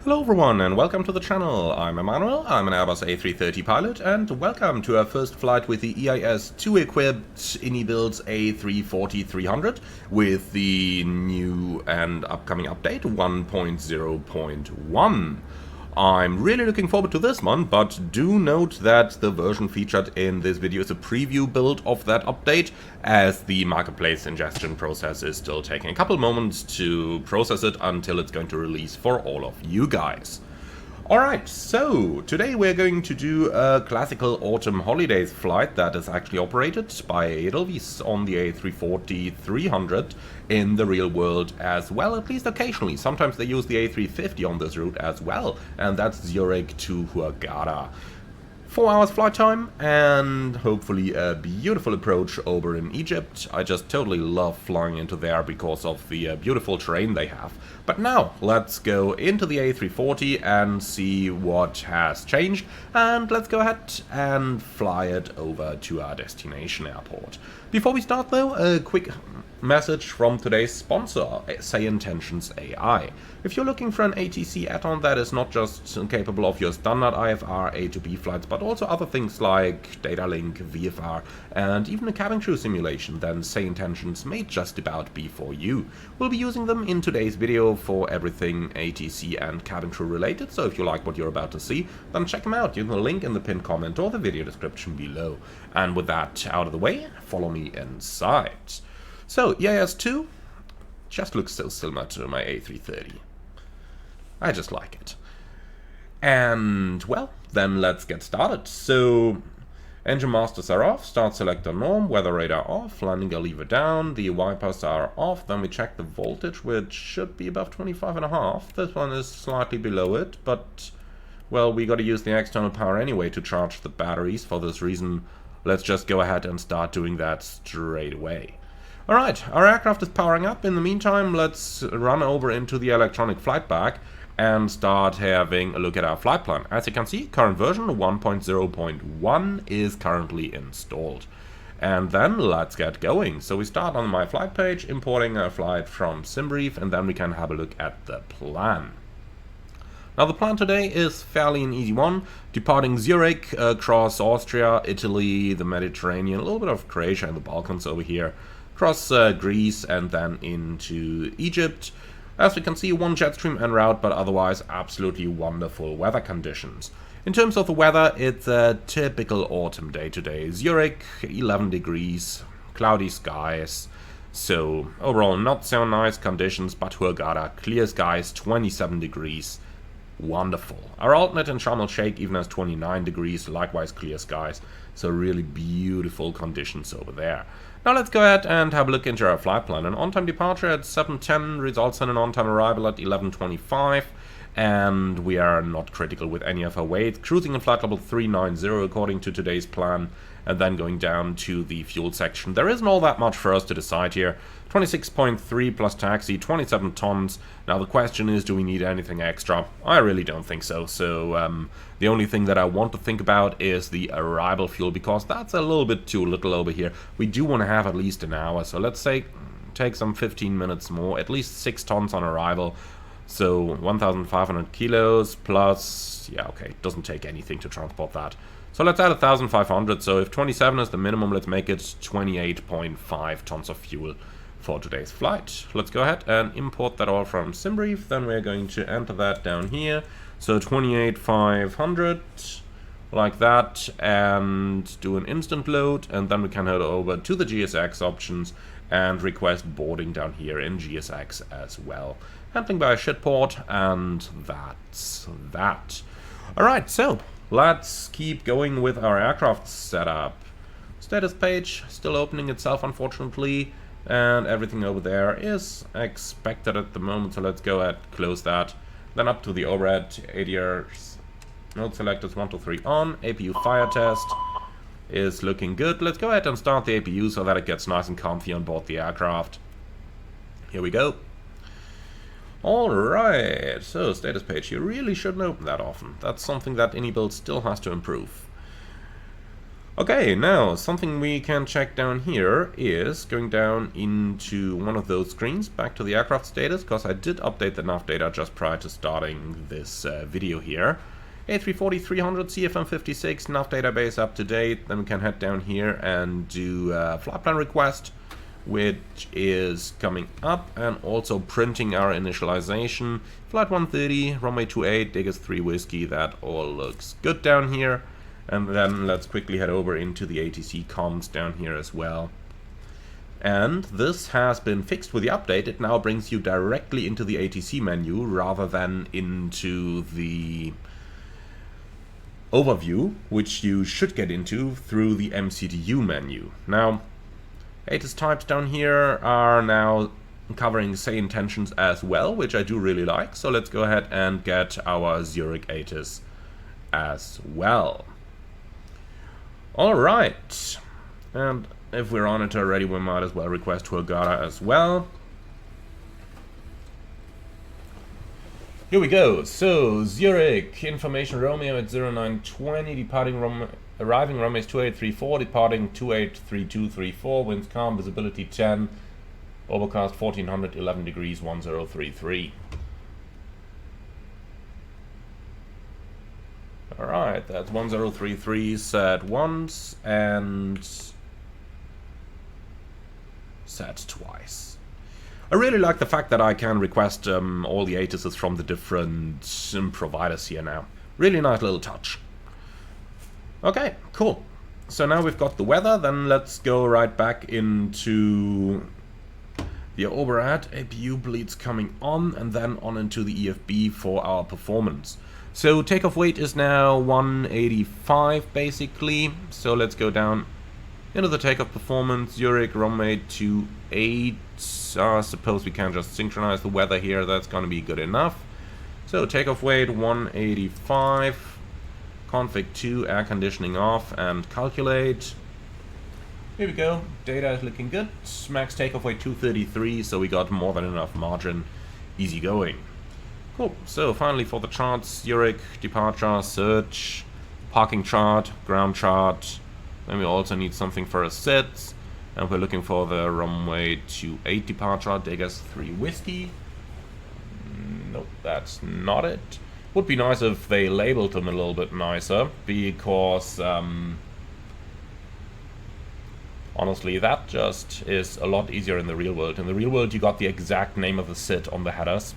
Hello everyone and welcome to the channel. I'm Emmanuel, I'm an Airbus A330 pilot, and welcome to our first flight with the EIS-2 equipped iniBuilds A340-300 with the new and upcoming update 1.0.1. I'm really looking forward to this one, but do note that the version featured in this video is a preview build of that update, as the marketplace ingestion process is still taking a couple moments to process it until it's going to release for all of you guys. Alright, so today we're going to do a classical autumn holidays flight that is actually operated by Edelweiss on the A340-300 in the real world as well, at least occasionally. Sometimes they use the A350 on this route as well, and that's Zurich to Hurghada. 4 hours flight time and hopefully a beautiful approach over in Egypt. I just totally love flying into there because of the beautiful terrain they have. But now let's go into the A340 and see what has changed, and let's go ahead and fly it over to our destination airport. Before we start though, a quick message from today's sponsor, Say Intentions AI. If you're looking for an ATC add-on that is not just capable of your standard IFR A to B flights, but also other things like data link, VFR, and even a cabin crew simulation, then Say Intentions may just about be for you. We'll be using them in today's video for everything ATC and cabin crew related, so if you like what you're about to see, then check them out using the link in the pinned comment or the video description below. And with that out of the way, follow me inside. So, EIS-2 just looks so similar to my A330. I just like it. And, well, then let's get started. So, engine masters are off, start selector norm, weather radar off, landing gear lever down, the wipers are off, then we check the voltage, which should be above 25.5. This one is slightly below it, but, well, we gotta use the external power anyway to charge the batteries. For this reason, let's just go ahead and start doing that straight away. Alright, our aircraft is powering up. In the meantime, let's run over into the electronic flight bag and start having a look at our flight plan. As you can see, current version 1.0.1 is currently installed. And then let's get going. So we start on my flight page, importing a flight from SimBrief, and then we can have a look at the plan. Now the plan today is fairly an easy one, departing Zurich across Austria, Italy, the Mediterranean, a little bit of Croatia and the Balkans over here, across Greece and then into Egypt. As we can see, one jet stream en route, but otherwise absolutely wonderful weather conditions. In terms of the weather, it's a typical autumn day today. Zurich, 11 degrees, cloudy skies, so overall not so nice conditions, but Hurghada, clear skies, 27 degrees. Wonderful. Our alternate in Sharm el-Sheikh even has 29 degrees, likewise clear skies, so really beautiful conditions over there. Now let's go ahead and have a look into our flight plan. An on-time departure at 7:10 results in an on-time arrival at 11:25, and we are not critical with any of our weight. Cruising in flight level 390 according to today's plan, and then going down to the fuel section. There isn't all that much for us to decide here. 26.3 plus taxi, 27 tons. Now the question is, do we need anything extra? I really don't think so. So the only thing that I want to think about is the arrival fuel, because that's a little bit too little over here. We do want to have at least an hour, so let's say take some 15 minutes more, at least 6 tons on arrival. So 1,500 kilos plus, yeah, okay, it doesn't take anything to transport that. So let's add 1,500, so if 27 is the minimum, let's make it 28.5 tons of fuel for today's flight. Let's go ahead and import that all from SimBrief, then we're going to enter that down here. So 28,500, like that, and do an instant load, and then we can head over to the GSX options and request boarding down here in GSX as well. Handling by a shitport, and that's that. Alright, so let's keep going with our aircraft setup. Status page still opening itself, unfortunately, and everything over there is expected at the moment, so let's go ahead, close that. Then up to the overhead, ADRs, node selectors 1, 2, 3 on, APU fire test is looking good. Let's go ahead and start the APU so that it gets nice and comfy on board the aircraft. Here we go. Alright, so status page, you really shouldn't open that often. That's something that iniBuilds still has to improve. Okay, now something we can check down here is going down into one of those screens, back to the aircraft status, because I did update the nav data just prior to starting this video here. A340 300 CFM56 nav database up to date. Then we can head down here and do flight plan request, which is coming up, and also printing our initialization. Flight 130, runway 28, Diggers 3 Whiskey, that all looks good down here. And then let's quickly head over into the ATC comms down here as well. And this has been fixed with the update. It now brings you directly into the ATC menu rather than into the overview, which you should get into through the MCDU menu. Now, ATIS types down here are now covering say intentions as well, which I do really like. So let's go ahead and get our Zurich ATIS as well. Alright, and if we're on it already, we might as well request Hurghada as well. Here we go. So Zurich, information Romeo at 0920, departing arriving runways 2834, departing 283234, winds calm, visibility 10, overcast 1400, 11 degrees, 1033. Alright, that's 1033 set once and set twice. I really like the fact that I can request all the ATISs from the different providers here now. Really nice little touch. Okay, cool. So now we've got the weather, then let's go right back into the overhead. APU bleeds coming on, and then on into the EFB for our performance. So takeoff weight is now 185 basically. So let's go down into the takeoff performance. Zurich runway 28. I suppose we can just synchronize the weather here. That's going to be good enough. So takeoff weight 185. Config 2, air conditioning off, and calculate. Here we go. Data is looking good. Max takeoff weight 233. So we got more than enough margin. Easy going. Cool, so finally for the charts, Zurich, departure, search, parking chart, ground chart. Then we also need something for a sit, and we're looking for the runway 28 departure, Diggers 3 Whiskey. Nope, that's not it. Would be nice if they labeled them a little bit nicer, because honestly, that just is a lot easier in the real world. In the real world, you got the exact name of the sit on the headers.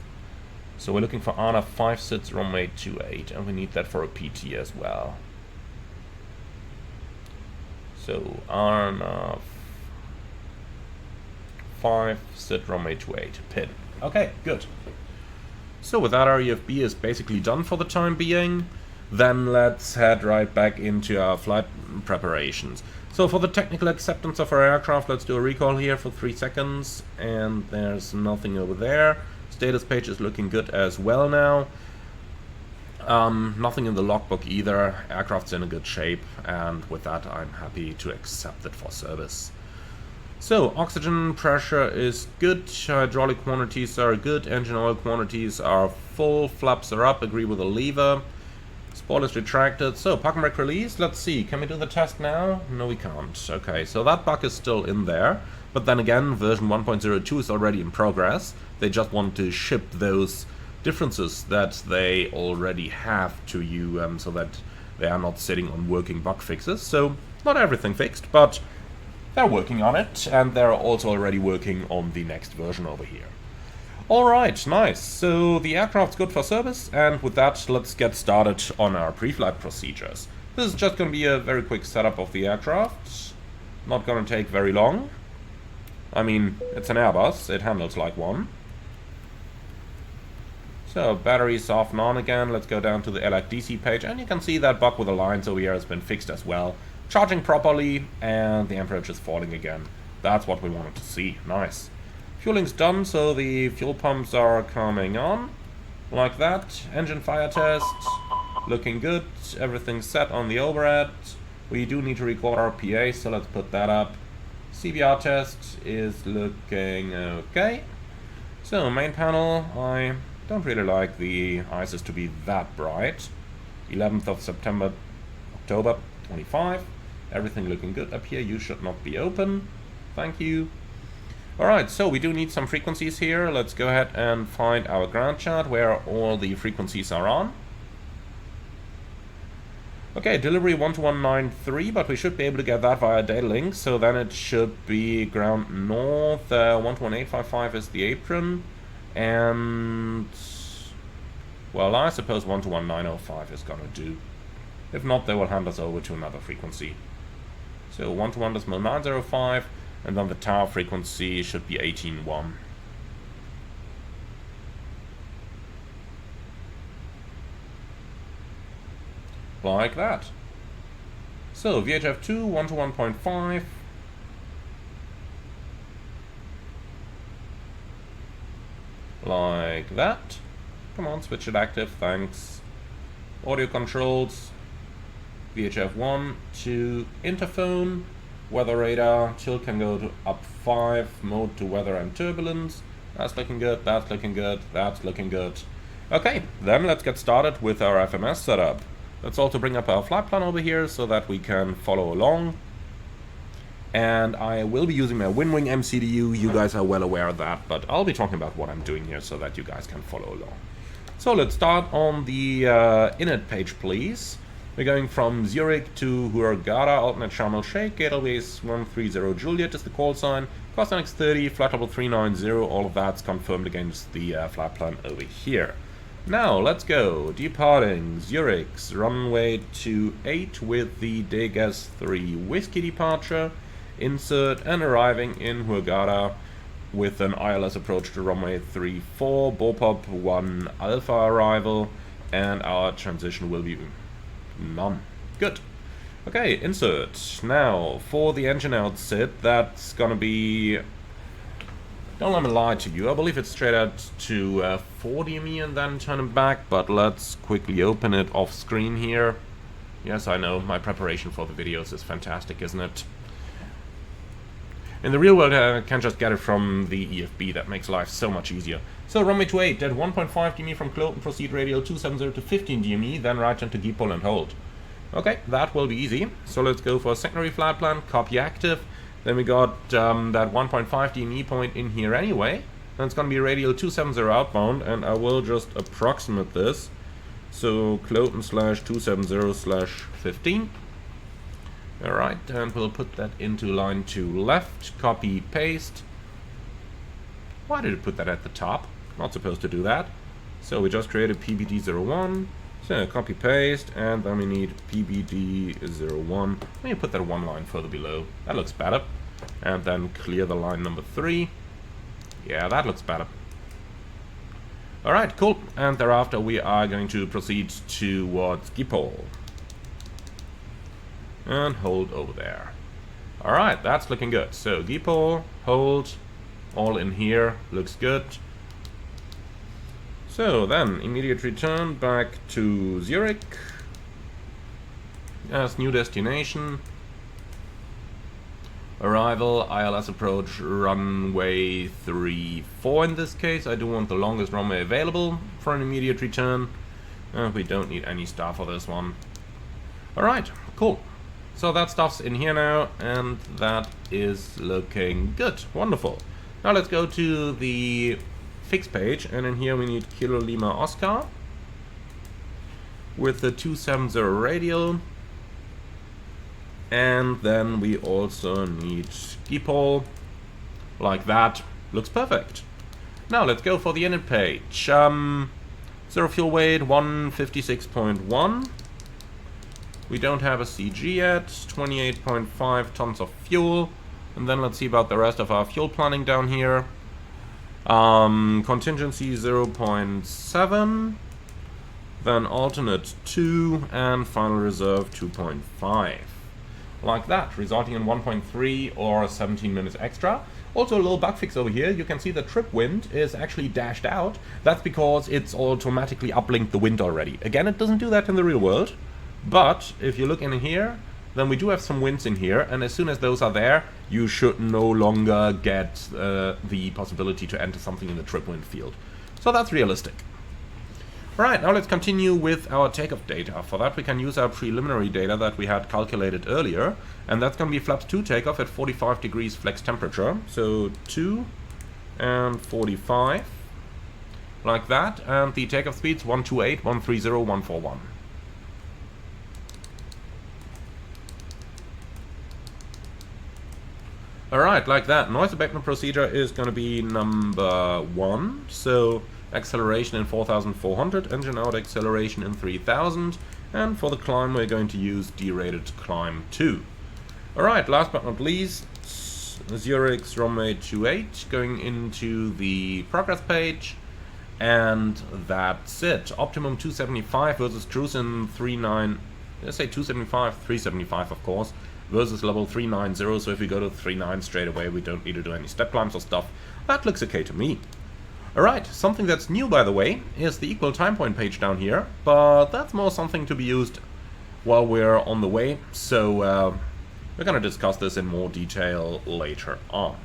So we're looking for ANA 5 sits, runway 28, and we need that for a PT as well. So ANA 5 sit, runway 28, pin. Okay, good. So with that, our EFB is basically done for the time being. Then let's head right back into our flight preparations. So for the technical acceptance of our aircraft, let's do a recall here for 3 seconds, and there's nothing over there. Status page is looking good as well now. Nothing in the logbook either. Aircraft's in a good shape, and with that I'm happy to accept it for service. So oxygen pressure is good, hydraulic quantities are good, engine oil quantities are full, flaps are up, agree with the lever. Spoilers retracted. So park and brake release, let's see, can we do the test now? No, we can't. Okay, so that bug is still in there. But then again, version 1.02 is already in progress. They just want to ship those differences that they already have to you, so that they are not sitting on working bug fixes. So not everything fixed, but they're working on it, and they're also already working on the next version over here. Alright, nice. So the aircraft's good for service, and with that, let's get started on our pre-flight procedures. This is just going to be a very quick setup of the aircraft. Not going to take very long. I mean, it's an Airbus, it handles like one. So, batteries off and on again. Let's go down to the LADC page, and you can see that bug with the lines over here has been fixed as well. Charging properly, and the amperage is falling again. That's what we wanted to see. Nice. Fueling's done, so the fuel pumps are coming on. Like that. Engine fire test. Looking good. Everything's set on the overhead. We do need to record our PA, so let's put that up. CBR test is looking okay. So, main panel, I don't really like the ISIS to be that bright. 11th of September, October 25. Everything looking good up here. You should not be open. Thank you. Alright, so we do need some frequencies here. Let's go ahead and find our ground chart where all the frequencies are on. Okay, delivery 12193, but we should be able to get that via data link, so then it should be ground north. 121.855 is the apron, and well, I suppose 121.905 is gonna do. If not, they will hand us over to another frequency. So 121.905, and then the tower frequency should be 18.1. Like that. So VHF2 121.5. Like that. Come on, switch it active, thanks. Audio controls. VHF1 to interphone. Weather radar. Tilt can go to up 5. Mode to weather and turbulence. That's looking good, that's looking good, that's looking good. Okay, then let's get started with our FMS setup. Let's also bring up our flight plan over here so that we can follow along. And I will be using my WinWing MCDU. You guys are well aware of that, but I'll be talking about what I'm doing here so that you guys can follow along. So let's start on the init page, please. We're going from Zurich to Hurghada, alternate Sharm el-Sheikh, Gateways 130 Juliet is the call sign, cost NX30, flight level 390, all of that's confirmed against the flight plan over here. Now, let's go. Departing Zurich's runway 28 with the Degas 3 Whiskey departure. Insert and arriving in Hurghada with an ILS approach to runway 34, Bopop 1 Alpha arrival, and our transition will be none. Good. Okay, insert. Now, for the engine outset, that's gonna be... Don't let me lie to you, I believe it's straight out to 40 me and then turn it back, but let's quickly open it off screen here. Yes, I know, my preparation for the videos is fantastic, isn't it? In the real world, I can just get it from the EFB, that makes life so much easier. So, runway 28, at 1.5 DME from Cloten, proceed radial 270 to 15 DME, then right into Dipole and hold. Okay, that will be easy. So let's go for a secondary flight plan, copy active. Then we got that 1.5 DME point in here anyway. Then it's going to be radial 270 outbound, and I will just approximate this. So Cloten / 270 / 15. Alright, and we'll put that into line 2 left, copy, paste. Why did it put that at the top? Not supposed to do that. So we just created PBD01. So copy, paste, and then we need PBD01. Let me put that one line further below. That looks better. And then clear the line number 3. Yeah, that looks better. Alright, cool. And thereafter we are going to proceed towards Dipole. And hold over there. Alright, that's looking good. So Dipole, hold, all in here, looks good. So then, immediate return back to Zurich as new destination. Arrival, ILS approach, runway 34 in this case. I do want the longest runway available for an immediate return. We don't need any star for this one. Alright, cool. So that stuff's in here now, and that is looking good. Wonderful. Now let's go to the fix page, and in here we need Kilo Lima Oscar with the 270 radial, and then we also need Dipole, like that. Looks perfect. Now let's go for the init page. Zero fuel weight 156.1. We don't have a CG yet. 28.5 tons of fuel, and then let's see about the rest of our fuel planning down here. Contingency 0.7, then alternate 2, and final reserve 2.5. Like that, resulting in 1.3 or 17 minutes extra. Also a little bug fix over here. You can see the trip wind is actually dashed out. That's because it's automatically uplinked the wind already. Again, it doesn't do that in the real world, but if you look in here, then we do have some winds in here, and as soon as those are there, you should no longer get the possibility to enter something in the trip wind field. So that's realistic. Right, now let's continue with our takeoff data. For that we can use our preliminary data that we had calculated earlier, and that's going to be flaps 2 takeoff at 45 degrees flex temperature. So 2 and 45, like that, and the takeoff speeds 128, 130, 141. Alright, like that. Noise abatement procedure is going to be number 1, so acceleration in 4400, engine out acceleration in 3000, and for the climb we're going to use derated climb 2. Alright, last but not least, Zurich's runway 28 going into the progress page, and that's it. Optimum 275 versus cruise in 39, let's say 275, 375 of course, versus level 390, so if we go to 39 straight away we don't need to do any step climbs or stuff. That looks okay to me. Alright, something that's new by the way is the equal time point page down here, but that's more something to be used while we're on the way, so we're gonna discuss this in more detail later on.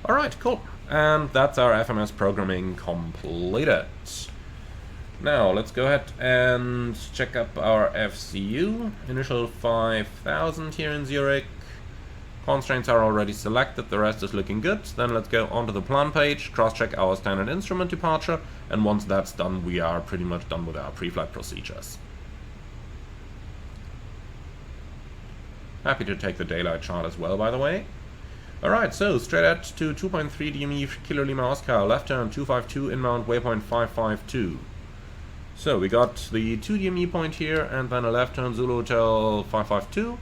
Alright, cool. And that's our FMS programming completed. Now let's go ahead and check up our FCU. Initial 5000 here in Zurich. Constraints are already selected, the rest is looking good. Then let's go onto the plan page, cross-check our standard instrument departure, and once that's done, we are pretty much done with our pre-flight procedures. Happy to take the daylight chart as well, by the way. Alright, so straight out to 2.3 DME Kilo Lima Oscar, left turn 252, inbound waypoint 552. So we got the 2 DME point here, and then a left turn Zulu Hotel 552.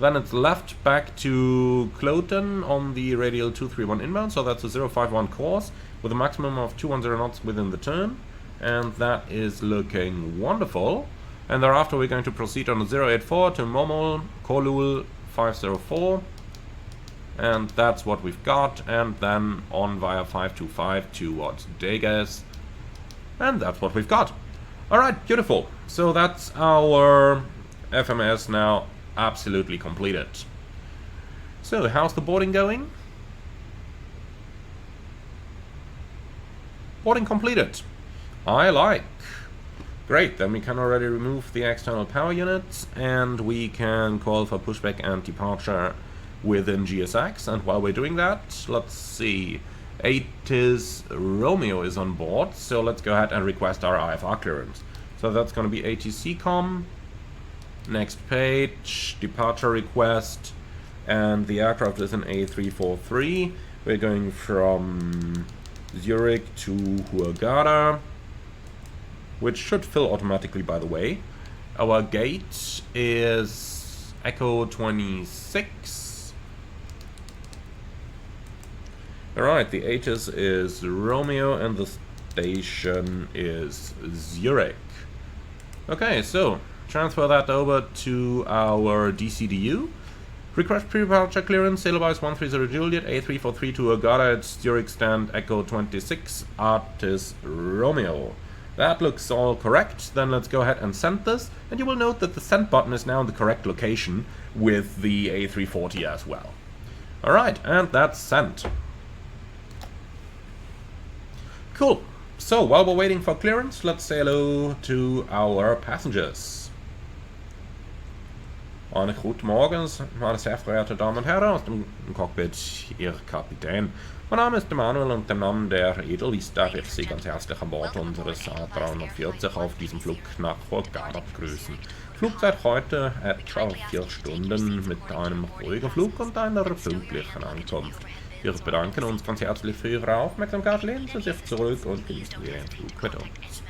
Then it's left back to Cloten on the radial 231 inbound, so that's a 051 course with a maximum of 210 knots within the turn, and that is looking wonderful. And thereafter we're going to proceed on the 084 to Momol, Kolul 504, and that's what we've got, and then on via 525 towards Degas, and that's what we've got. Alright, beautiful. So that's our FMS now absolutely completed. So, how's the boarding going? Boarding completed. I like. Great, then we can already remove the external power units, and we can call for pushback and departure within GSX. And while we're doing that, let's see. Atis Romeo is on board, so let's go ahead and request our IFR clearance. So that's going to be ATC-COM. Next page, departure request, and the aircraft is an A340. We're going from Zurich to Hurghada, which should fill automatically, by the way. Our gate is Echo 26. Alright, the ATIS is Romeo and the station is Zurich. Okay, so transfer that over to our DCDU. Request pre-departure clearance, Sailorbice 130 Juliet, A343 to Hurghada at Zurich stand Echo 26, Artis Romeo. That looks all correct. Then let's go ahead and send this, and you will note that the send button is now in the correct location with the A340 as well. Alright, and that's sent. Cool. So, while we're waiting for clearance, let's say hello to our passengers. Einen guten Morgen, meine sehr verehrte Damen und Herren, aus dem Cockpit, Ihr Kapitän. Mein Name ist Emanuel und im Namen der Edelweiss darf ich Sie ganz herzlich an Bord unseres A340 auf diesem Flug nach Hurghada begrüßen. Flugzeit heute etwa 4 Stunden mit einem ruhigen Flug und einer pünktlichen Ankunft. Wir bedanken uns ganz herzlich für Ihre Aufmerksamkeit, lehnen Sie sich zurück und genießen Ihren Flug mit uns.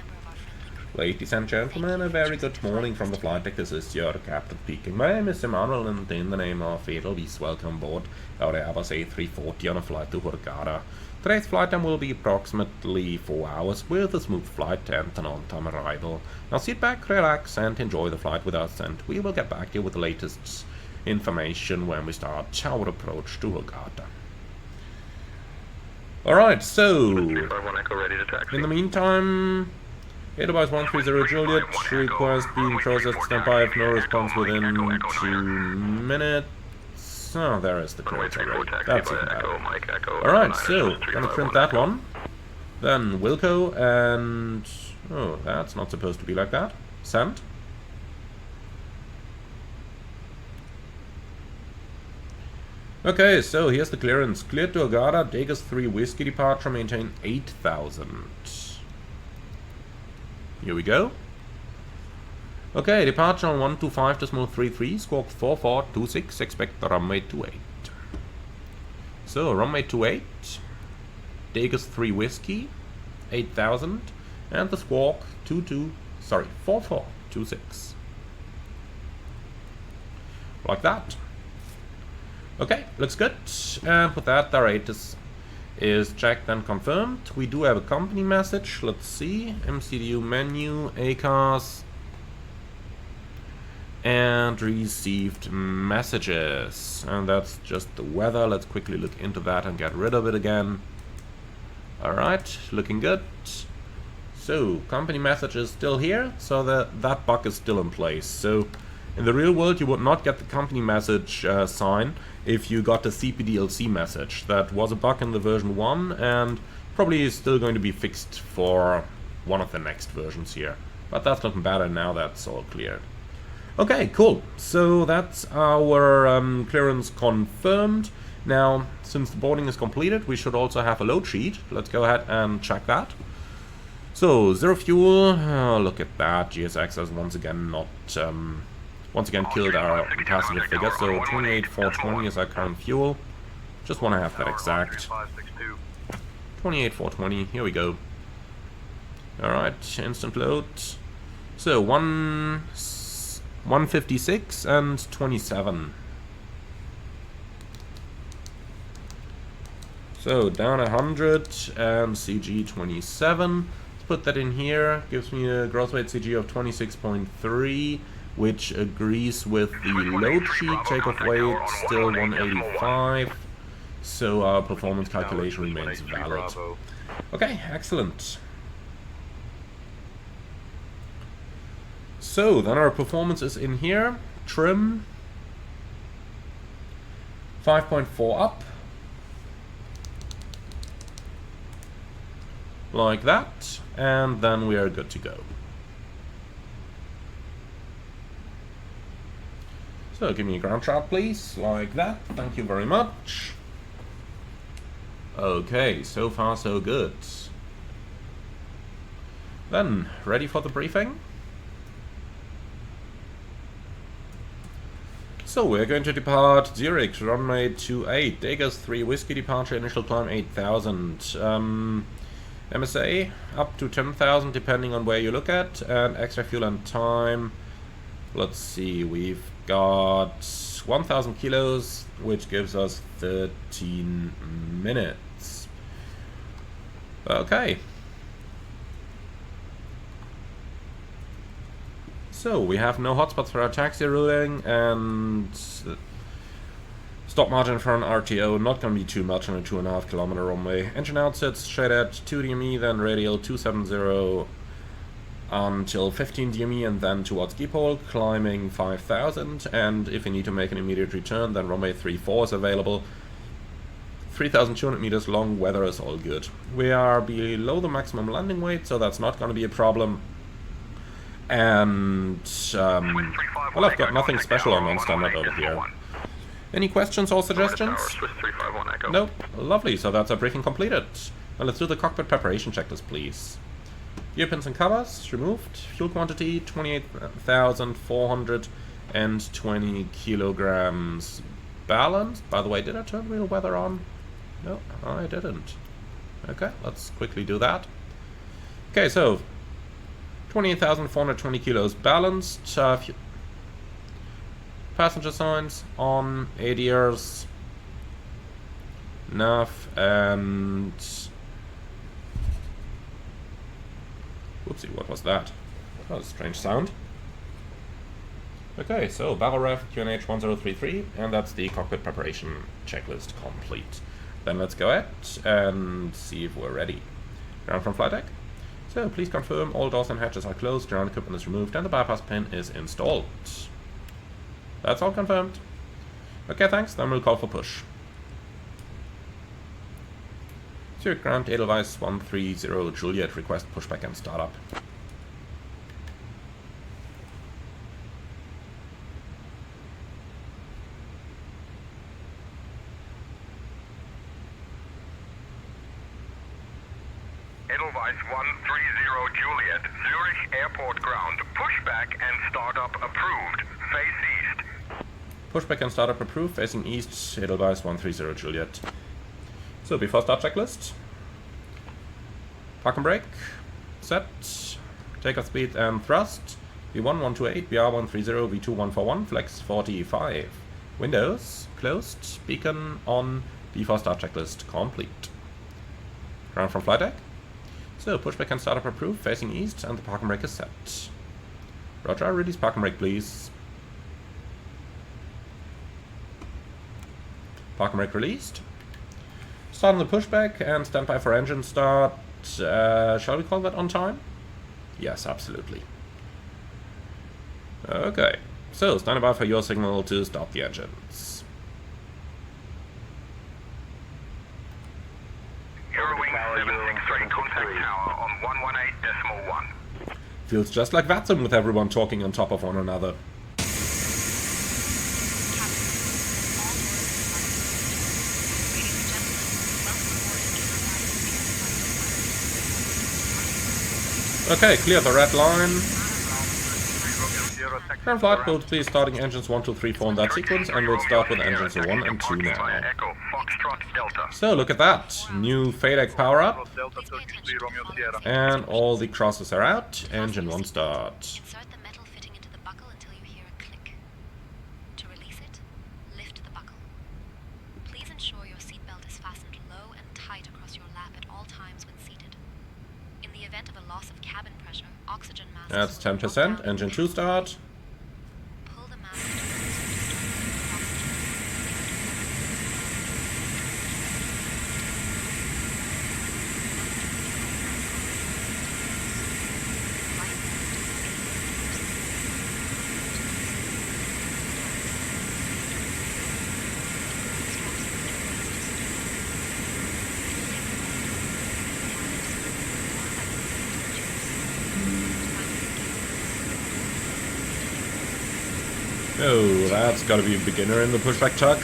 Ladies and gentlemen, a very good morning from the flight deck. This is your captain speaking. My name is Emanuel, and in the name of Edelweiss, welcome aboard our Airbus A340 on a flight to Hurghada. Today's flight time will be approximately 4 hours with a smooth flight and an on-time arrival. Now sit back, relax, and enjoy the flight with us, and we will get back to you with the latest information when we start our approach to Hurghada. Alright, so in the meantime, Airbus 130 Juliet, request being processed, stand by if no response within 2 minutes. Oh, there is the code already. That's even better. Alright, so, gonna print that one. Then Wilco, and Oh, that's not supposed to be like that. Send. Okay, so here's the clearance. Cleared to Hurghada, Vegas 3 Whiskey departure, maintain 8,000. Here we go. Okay, departure on 125.33, squawk 4426, expect the runway 28. So, runway 28, Vegas 3 Whiskey, 8,000, and the squawk 4426. Like that. Okay, looks good. And with that, the rate is checked and confirmed. We do have a company message. Let's see. MCDU menu, ACARS, and received messages. And that's just the weather. Let's quickly look into that and get rid of it again. Alright, looking good. So, company message is still here, so that bug is still in place. So, in the real world, you would not get the company message sign if you got the CPDLC message. That was a bug in the version 1 and probably is still going to be fixed for one of the next versions here. But that's looking better now, that's all cleared. Okay, cool. So that's our clearance confirmed. Now, since the boarding is completed, we should also have a load sheet. Let's go ahead and check that. So, zero fuel. Oh, look at that. GSX has once again killed our passenger figure. So 28,420 is our current fuel. Just want to have that exact. 28,420. Here we go. Alright, instant load. So 156 and 27. So down 100 and CG 27. Let's put that in here. Gives me a gross weight CG of 26.3. Which agrees with the load sheet. Takeoff weight still 185, so our performance calculation remains valid. Okay, excellent. So then our performance is in here. Trim 5.4 up, like that, and then we are good to go. So give me a ground chart, please, like that. Thank you very much. Okay, so far so good. Then, ready for the briefing? So we're going to depart Zurich, runway 28, Vegas 3 Whiskey departure, initial climb 8,000. MSA up to 10,000 depending on where you look at, and extra fuel and time. Let's see, we've got 1,000 kilos, which gives us 13 minutes. Okay. So, we have no hotspots for our taxi routing, and stop margin for an RTO, not going to be too much on a 2.5 kilometer runway. Engine outsets straight at 2 DME, then radial 270 until 15 DME, and then towards Depot, climbing 5,000, and if you need to make an immediate return, then runway 34 is available. 3,200 meters long, weather is all good. We are below the maximum landing weight, so that's not going to be a problem. And, well, I've got nothing special on non-standard over here. Any questions or suggestions? Nope. Lovely, so that's our briefing completed. Now let's do the cockpit preparation checklist, please. Gear pins and covers removed. Fuel quantity 28,420 kilograms. Balanced. By the way, did I turn real weather on? No, I didn't. Okay, let's quickly do that. Okay, so 28,420 kilos balanced. Passenger signs on, ADRs, nav, and whoopsie, what was that? That was a strange sound. Okay, so barrel ref QNH 1033, and that's the cockpit preparation checklist complete. Then let's go ahead and see if we're ready. Ground from flight deck. So please confirm all doors and hatches are closed, ground equipment is removed, and the bypass pin is installed. That's all confirmed. Okay, thanks, then we'll call for push. Zurich ground Edelweiss 130 Juliet, request pushback and startup. Edelweiss 130 Juliet, Zurich Airport ground. Pushback and startup approved. Face east. Pushback and startup approved, facing east, Edelweiss 130 Juliet. So, before start checklist. Park and brake. Set. Takeoff speed and thrust. V1 128, BR 130, V2 141, flex 45. Windows closed, beacon on, before start checklist complete. Ground from flight deck. So, pushback and startup approved, facing east, and the park and brake is set. Roger, release park and brake please. Park and brake released. Start on the pushback and stand by for engine start. Shall we call that on time? Yes, absolutely. Okay, so stand by for your signal to start the engines. Contact tower on 118.1. Feels just like Watson with everyone talking on top of one another. Okay, clear the red line. Ground flight will please starting engines 1, 2, 3, 4 in that sequence, and we'll start with engines 1 and 2 now. So look at that, new FADEC power up, and all the crosses are out. Engine 1 start. Insert the metal fitting into the buckle until you hear a click. To release it, lift the buckle. Please ensure your seatbelt is fastened low and tight across your lap at all times when seated. In the event of a loss of cabin pressure, oxygen masks. That's 10%. Engine 2 start. Pull the mask to release oxygen. Oh, that's gotta be a beginner in the pushback tuck.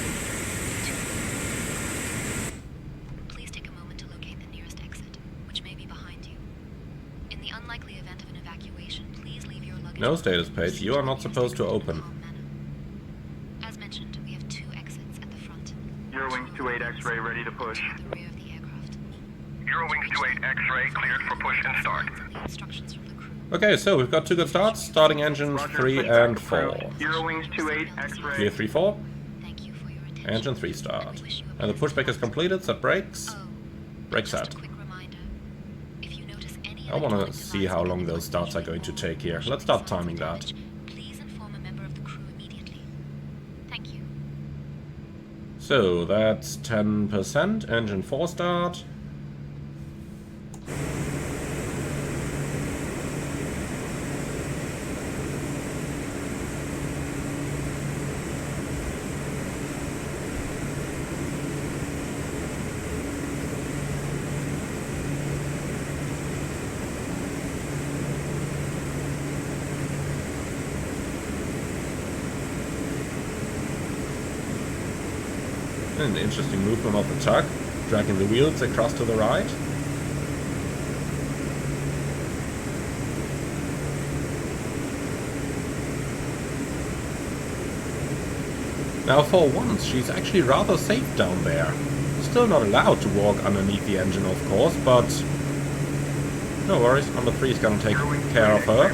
Please take a moment to locate the nearest exit, which may be behind you. In the unlikely event of an evacuation, please leave your luggage. No status page. You are not supposed to open. As mentioned, we have 2 exits at the front. Eurowings 28 X-ray ready to push. At the rear of the aircraft. Eurowings 28 X-ray cleared for push and start. The instructions from the crew. Okay, so we've got 2 good starts, starting engines 3 and 4. Eurowings 28 X-ray. Clear 3, 4. Thank you for your attention. Engine 3 start. And the pushback is completed, set brakes. Oh, Brake just set. a quick reminder. If you notice any I want to electronic see device how long within those the starts are going to take here. Let's start timing that. Please inform a member of the crew immediately. Thank you. So that's 10%. Engine 4 start. An interesting movement of the tug, dragging the wheels across to the right. Now for once, she's actually rather safe down there. Still not allowed to walk underneath the engine, of course, but no worries, number 3 is gonna take care of her.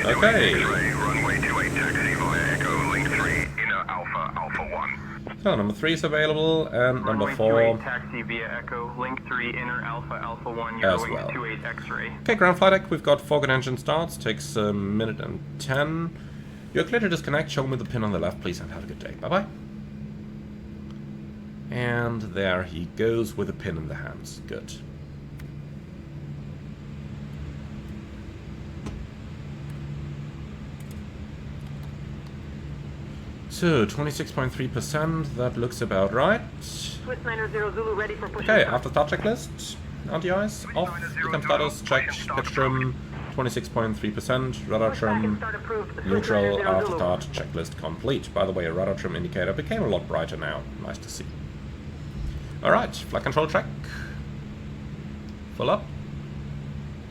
Okay. Runway 28 taxi via Echo, link 3, inner Alpha, Alpha 1. So number 3 is available, and number Runway 4 28 taxi via Echo, link 3, inner Alpha, Alpha 1, as Eurowings well. 28 X-ray. Okay, ground flight deck, we've got 4 good engine starts, takes a minute and 10. You're clear to disconnect, show me the pin on the left, please, and have a good day. Bye-bye. And there he goes with a pin in the hands. Good. So, 26.3%, that looks about right. Swiss 90 Zulu ready for push. Okay, after start checklist, anti-ice, off, become status, checked, pitch trim, 26.3%, radar trim, neutral, after start checklist complete. By the way, radar trim indicator became a lot brighter now, nice to see. Alright, flight control track, Full up.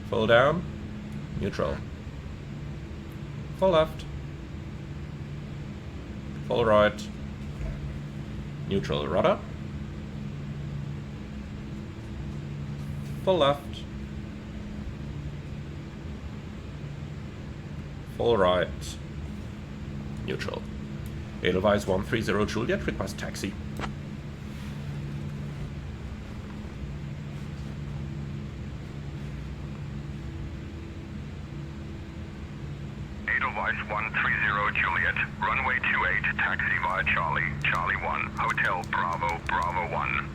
Full down. Neutral. Full left. Full right. Neutral rudder. Full left. Full right. Neutral. Edelweiss 130 Juliet, request taxi. Edelweiss 130 Juliet, runway 28, taxi via Charlie, Charlie 1, Hotel Bravo, Bravo 1.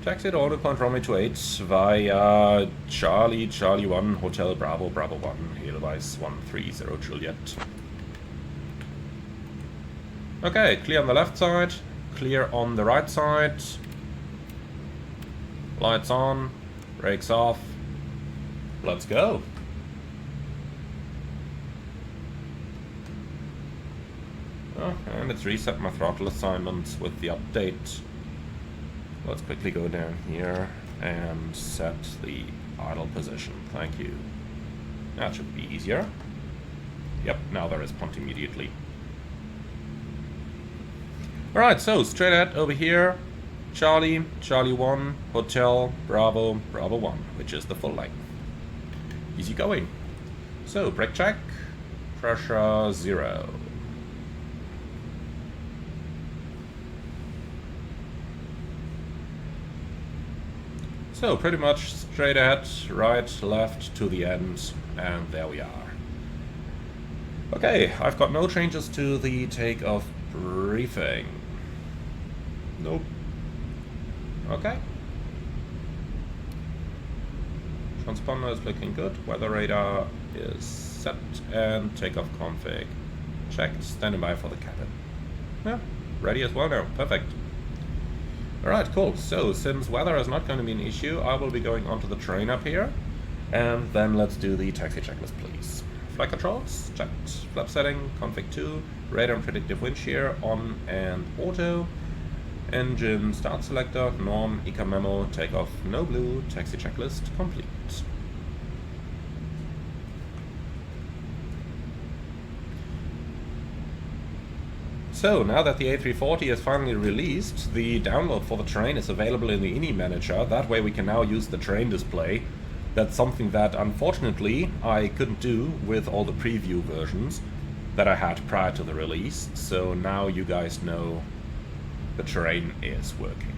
Taxi at order point runway 28 via Charlie, Charlie 1, Hotel Bravo, Bravo 1, Edelweiss 130 Juliet. Okay, clear on the left side, clear on the right side. Lights on, brakes off. Let's go. Oh, and it's reset my throttle assignments with the update. Let's quickly go down here and set the idle position. Thank you. That should be easier. Yep, now there is punt immediately. Alright, so straight ahead over here. Charlie, Charlie 1, Hotel, Bravo, Bravo 1, which is the full length. Easy going. So, brake check. Pressure 0. So pretty much straight ahead, right, left to the end, and there we are. Okay, I've got no changes to the takeoff briefing. Nope. Okay. Transponder is looking good, weather radar is set, and takeoff config checked, standing by for the cabin. Yeah, ready as well now, perfect. Alright, cool. So, since weather is not going to be an issue, I will be going onto the train up here. And then let's do the taxi checklist, please. Flight controls, checked. Flap setting, config 2. Radar and predictive wind shear, on and auto. Engine start selector, norm, ICA memo, takeoff, no blue, taxi checklist, complete. So, now that the A340 is finally released, the download for the train is available in the ini manager. That way we can now use the train display. That's something that, unfortunately, I couldn't do with all the preview versions that I had prior to the release. So now you guys know the train is working.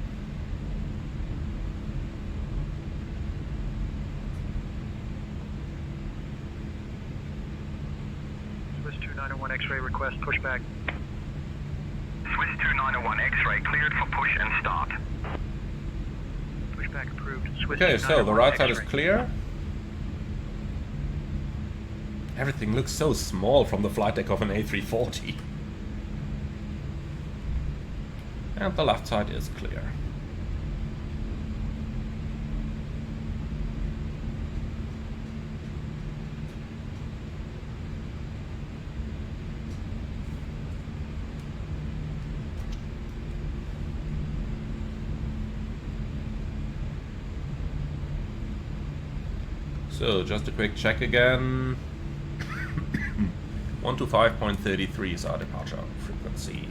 Swiss 2901 X-ray request pushback. Swiss 2901 X-ray cleared for push and start. Pushback approved. Swiss Okay, so the right side is X-ray. clear. Everything looks so small from the flight deck of an A340. And the left side is clear. So, just a quick check again. 125.33 is our departure frequency.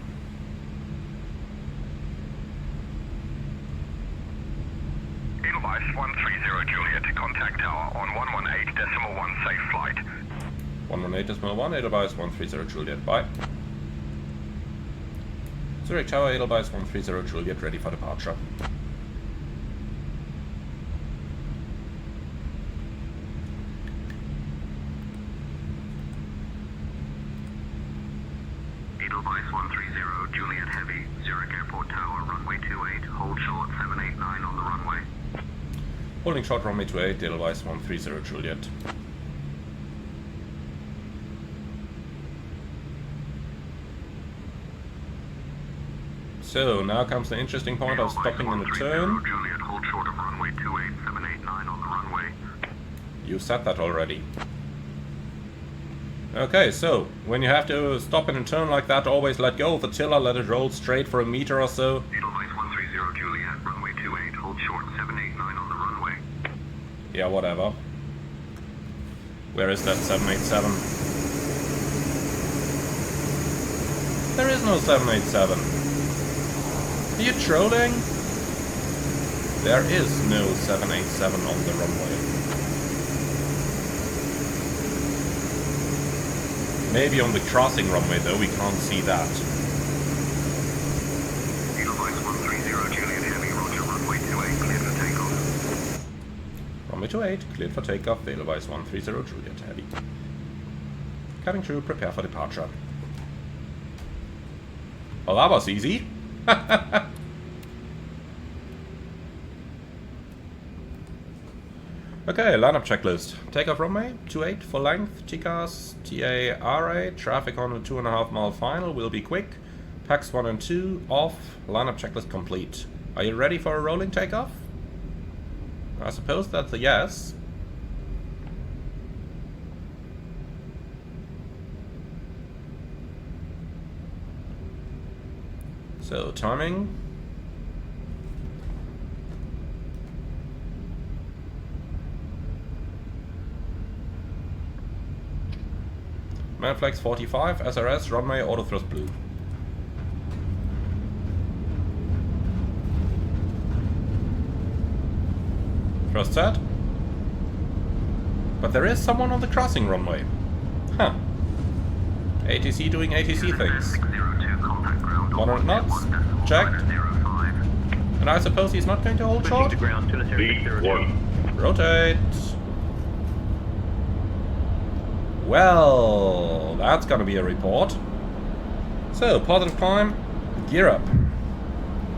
Edelweiss 130 Juliet, contact tower on 118.1 safe flight. 118.1, Edelweiss 130 Juliet, bye. Zurich Tower, Edelweiss 130 Juliet, ready for departure. Edelweiss 130 Juliet Heavy, Zurich Airport Tower, runway 28, hold short 789 on the runway. Holding short runway 28, Edelweiss 130 Juliet. So, now comes the interesting point of stopping in the turn. Juliet, hold short of runway 28, 789 on the runway. You said that already. Okay, so, when you have to stop in a turn like that, always let go of the tiller, let it roll straight for a meter or so. Edelweiss 130 Juliet, runway 28, hold short 789 on the runway. Yeah, whatever. Where is that 787? There is no 787. Are you trolling? There is no 787 on the runway. Maybe on the crossing runway though, we can't see that. Edelweiss 130 Juliet Heavy, roger, runway 28, cleared for takeoff. Runway 28, cleared for takeoff, Edelweiss 130 Juliet Heavy. Cabin crew, prepare for departure. Well, that was easy. Okay, lineup checklist. Takeoff runway, 28 full length, TCAS, TARA, traffic on a 2.5 mile final, will be quick. Packs 1 and 2, off, lineup checklist complete. Are you ready for a rolling takeoff? I suppose that's a yes. So, timing. Manflex 45, SRS, runway, auto thrust blue. Thrust set. But there is someone on the crossing runway. Huh. ATC doing ATC things. 100 knots. Checked. And I suppose he's not going to hold short? Rotate. Well, that's gonna be a report. So, positive climb, gear up.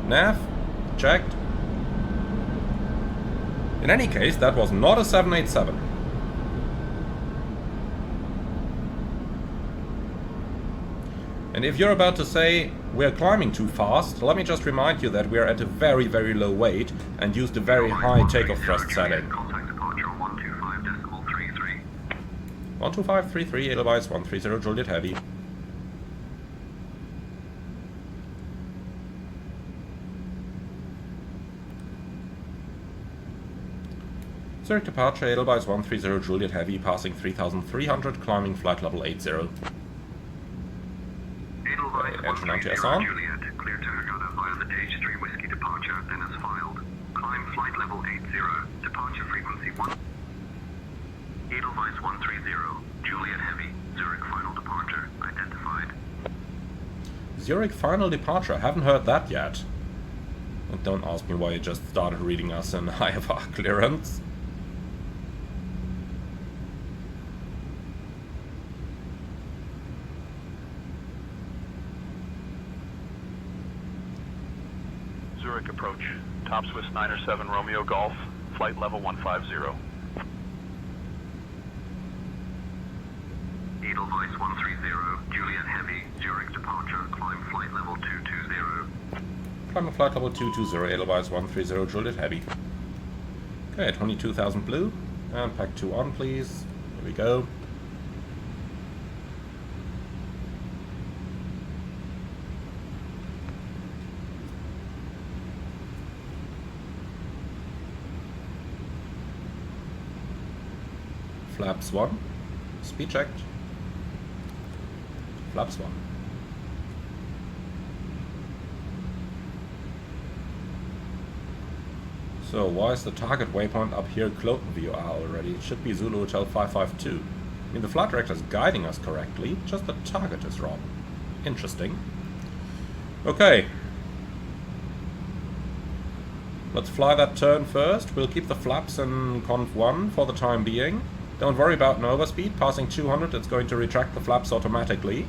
Nav, checked. In any case, that was not a 787. And if you're about to say, we're climbing too fast, let me just remind you that we're at a very, very low weight and used a very high takeoff thrust setting. 12533, Edelweiss 130 Juliet Heavy. Zurich departure, Edelweiss 130 Juliet Heavy, passing 3,300, climbing flight level 80. Engine NTS on. Juliet, clear to Hurghada via the Gauge 3 Whiskey departure, then as filed. Climb flight level 80, departure frequency 1. Edelweiss 130, Juliet Heavy, Zurich final departure, identified. Zurich final departure, haven't heard that yet. And don't ask me why you just started reading us in IFR clearance. Zurich approach. Top Swiss 907 Romeo Golf, flight level 150. Edelweiss 130, Juliet Heavy, Zurich departure, climb flight level 220. Climb flight level 220, Edelweiss 130 Juliet Heavy. Okay, 22,000 blue. And pack 2 on, please. Here we go. Flaps 1. Speed checked. Flaps 1. So why is the target waypoint up here Cloten view already? It should be Zulu Hotel 552. I mean, the flight director is guiding us correctly, just the target is wrong. Interesting. Okay. Let's fly that turn first. We'll keep the flaps in Conv 1 for the time being. Don't worry about an overspeed. Passing 200, it's going to retract the flaps automatically.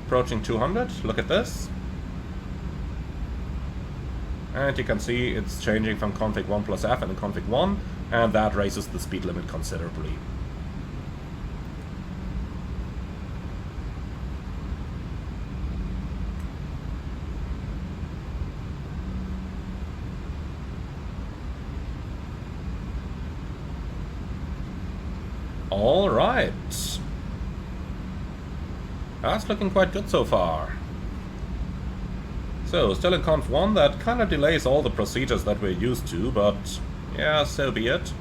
Approaching 200, look at this. And you can see it's changing from config 1 plus F into config 1, and that raises the speed limit considerably. All right. That's looking quite good so far. So, still in conf 1, that kind of delays all the procedures that we're used to, but yeah, so be it.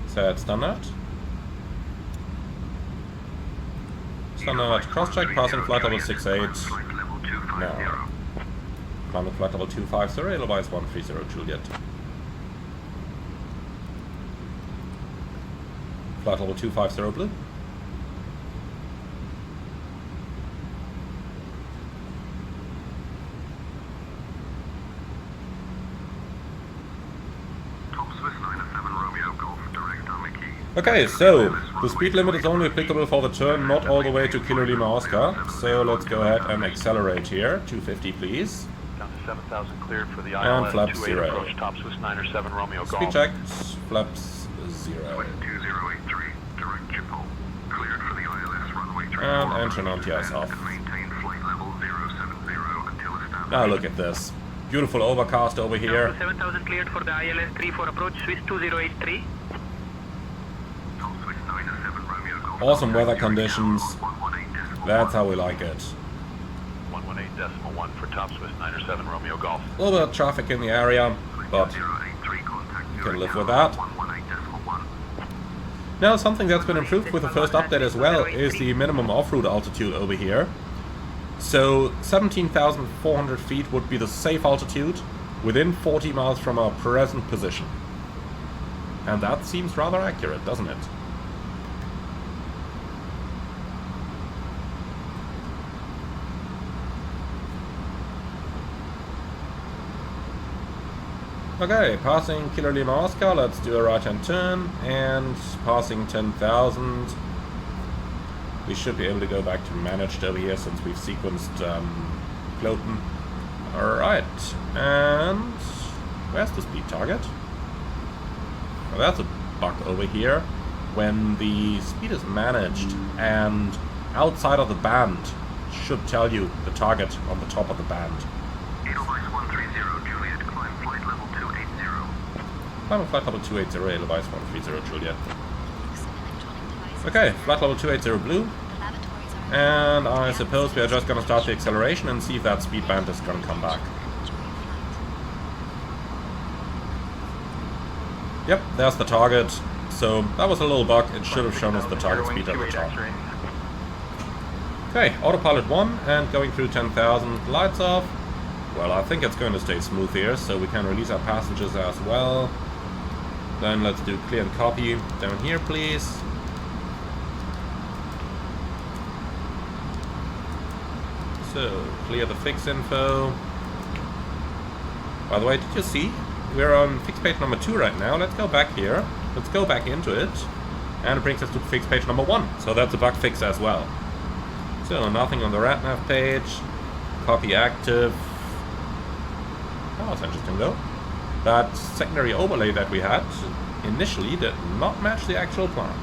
Set standard. Standard cross-check, passing flight level 68. No. Climbing flight level 250, Edelweiss 130 Juliet. Flight level 250 blue. Okay, so the speed limit is only applicable for the turn, not all the way to Kilo Lima Oscar. So let's go ahead and accelerate here. 250, please. Down to 7,000 cleared for the And ILS flaps 28 0. approach, top Swiss 907 Romeo Golf. Speed checked, flaps 0. 2083, direct chip hole. Cleared for the ILS runway 34. And engine on TS off. Maintain flight level 070 until established. Now look at this. Beautiful overcast over here. 7,000 cleared for the ILS 34 approach, Swiss 2083. Awesome weather conditions. That's how we like it. 118.1 for top Swiss 907 Romeo Golf. A little bit of traffic in the area, but you can live with that. Now, something that's been improved with the first update as well is the minimum off-route altitude over here. So 17,400 feet would be the safe altitude within 40 miles from our present position. And that seems rather accurate, doesn't it? Okay, passing Kilo Lima Oscar, let's do a right-hand turn, and passing 10,000. We should be able to go back to managed over here since we've sequenced Cloten. Alright, and where's the speed target? Well, that's a bug over here. When the speed is managed and outside of the band, should tell you the target on the top of the band. Edelweiss 130, Juliet, climb flight level 280. Climbing flight level 280, Edelweiss 130 Juliet. Okay, flight level 280 blue. And I suppose we are just gonna start the acceleration and see if that speed band is gonna come back. Yep, there's the target. So that was a little bug, it should have shown us the target speed at the top. Okay, autopilot 1 and going through 10,000, lights off. Well, I think it's going to stay smooth here, so we can release our passengers as well. Then let's do clear and copy down here, please. So, clear the fix info. By the way, did you see? We're on fix page number 2 right now. Let's go back here. Let's go back into it. And it brings us to fix page number 1. So that's a bug fix as well. So, nothing on the RatNav page. Copy active. That was interesting though. That secondary overlay that we had initially did not match the actual plan.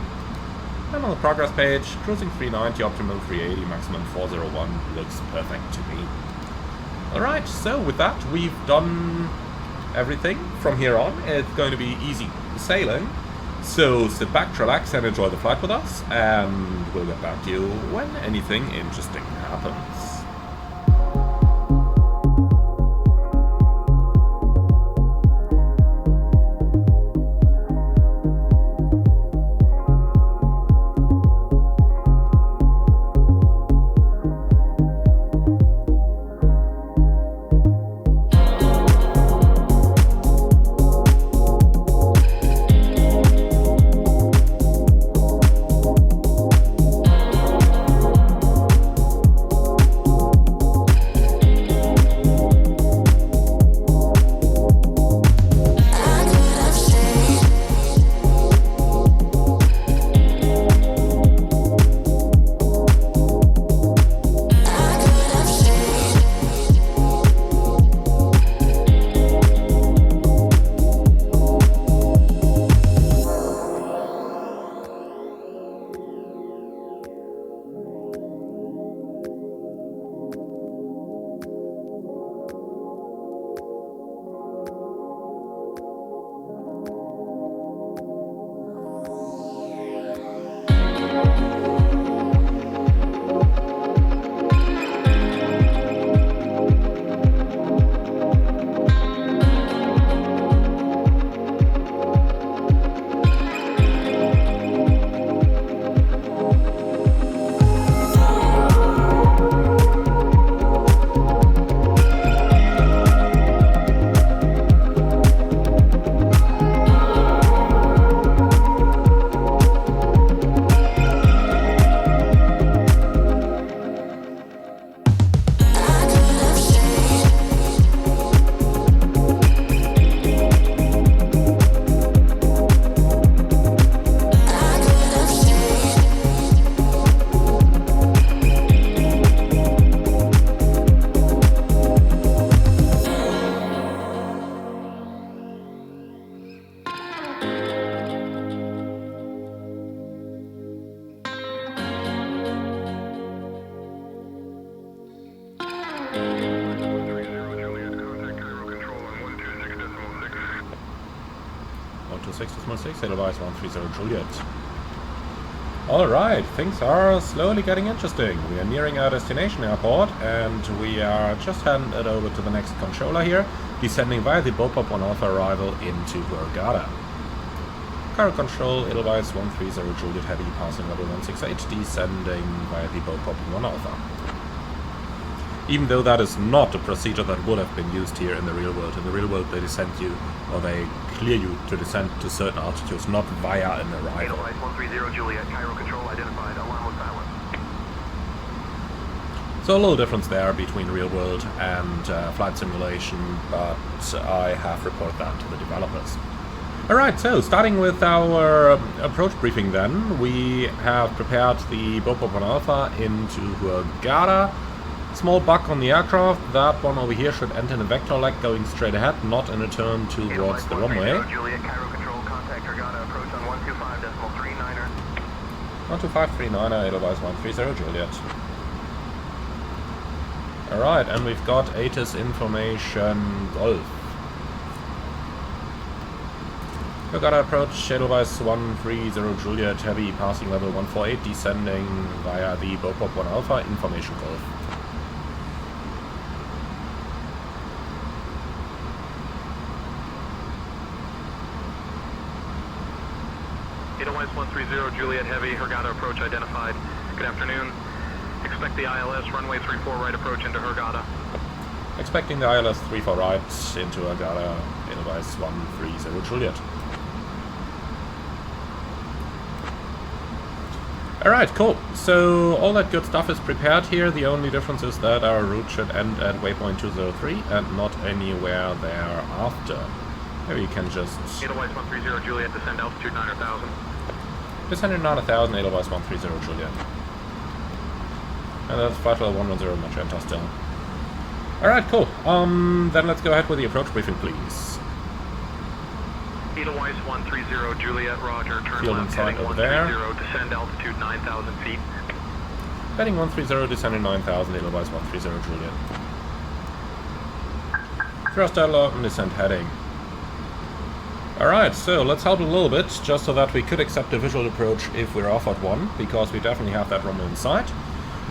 And on the progress page, cruising 390, optimum 380, maximum 401 looks perfect to me. Alright, so with that we've done everything. From here on it's going to be easy sailing. So sit back, relax and enjoy the flight with us, and we'll get back to you when anything interesting happens. 626, Edelweiss 130 Juliet. Alright, things are slowly getting interesting. We are nearing our destination airport, and we are just handed over to the next controller here, descending via the Bopop 1 Alpha arrival into Hurghada. Current control, Edelweiss 130 Juliet Heavy, passing level 168, descending via the Bopop 1 Alpha. Even though that is not a procedure that would have been used here in the real world. In the real world they descend you, or they clear you to descend to certain altitudes, not via an arrival. Edelweiss 130 Juliet, Cairo control identified, alarm was silent. So a little difference there between real world and flight simulation, but I have reported that to the developers. Alright, so starting with our approach briefing then, we have prepared the Bopop 1 Alpha into Hurghada. Small bug on the aircraft, that one over here should end in a vector leg going straight ahead, not in a turn towards the runway. Juliet, Cairo control, contact Hurghada, approach on 125.39er. 12539er, Edelweiss 130 Juliet. Alright, and we've got ATIS information Golf. Hurghada approach, Edelweiss 130 Juliet, heavy, passing level 148, descending via the Bopop 1 Alpha, information Golf. Edelweiss 130 Juliet Heavy, Hurghada approach identified. Good afternoon. Expect the ILS runway 34 right approach into Hurghada. Expecting the ILS 34 right into Hurghada, Edelweiss 130 Juliet. Alright, cool. So all that good stuff is prepared here. The only difference is that our route should end at waypoint 203 and not anywhere thereafter. Maybe you can just... Edelweiss 130 Juliet, descend altitude 9,000. Descend at 9,000, Edelweiss 130 Juliet. And that's flight level 110 Magenta still. Alright, cool. Then let's go ahead with the approach briefing, please. Edelweiss 130 Juliet, roger. Turn Field left, inside heading over there. 130, descend altitude 9,000 feet. Heading 130, descending 9,000, Edelweiss 130 Juliet. Thrust dialogue and descent heading. Alright, so let's help a little bit, just so that we could accept a visual approach if we're offered one, because we definitely have that runway in sight.